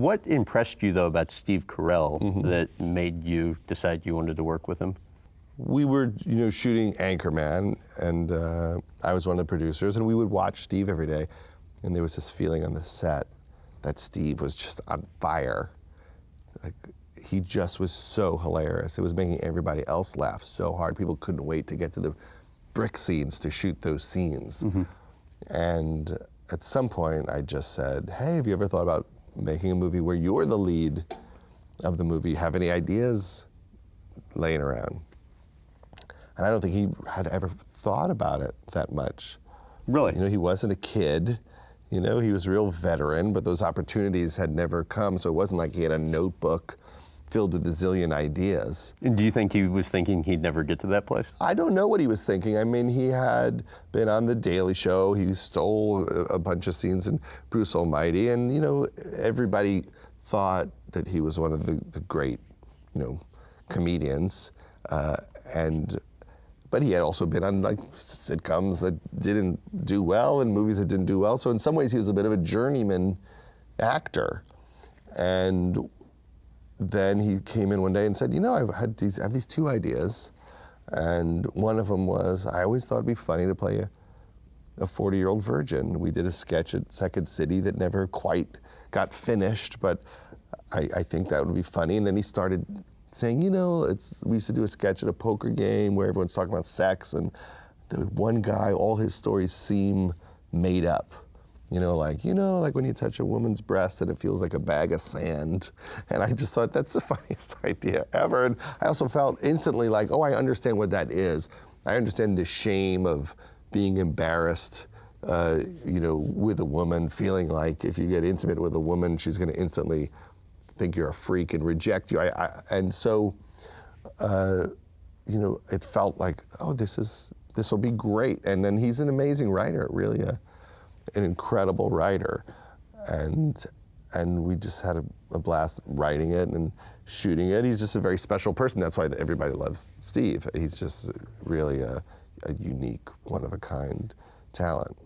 What impressed you, though, about Steve Carell that made you decide you wanted to work with him? We were, shooting Anchorman, and I was one of the producers, and we would watch Steve every day, and there was this feeling on the set that Steve was just on fire. Like, he just was so hilarious. It was making everybody else laugh so hard. People couldn't wait to get to the brick scenes to shoot those scenes. And at some point, I just said, hey, have you ever thought about making a movie where you're the lead of the movie? Have any ideas laying around? And I don't think he had ever thought about it that much. Really? He wasn't a kid. He was a real veteran, but those opportunities had never come, so it wasn't like he had a notebook filled with a zillion ideas. And do you think he was thinking he'd never get to that place? I don't know what he was thinking. I mean, he had been on The Daily Show. He stole a bunch of scenes in Bruce Almighty, and everybody thought that he was one of the great, comedians. But he had also been on sitcoms that didn't do well and movies that didn't do well. So in some ways, he was a bit of a journeyman actor. And then he came in one day and said, I have these two ideas. And one of them was, I always thought it'd be funny to play a 40-year-old virgin. We did a sketch at Second City that never quite got finished, but I think that would be funny. And then he started saying, we used to do a sketch at a poker game where everyone's talking about sex, and the one guy, all his stories seem made up. Like when you touch a woman's breast and it feels like a bag of sand. And I just thought, that's the funniest idea ever. And I also felt instantly like, oh, I understand what that is. I understand the shame of being embarrassed, with a woman, feeling like if you get intimate with a woman, she's going to instantly think you're a freak and reject you. And so, it felt like, oh, this will be great. And then he's an amazing writer, really an incredible writer. And we just had a blast writing it and shooting it. He's just a very special person. That's why everybody loves Steve. He's just really a unique, one-of-a-kind talent.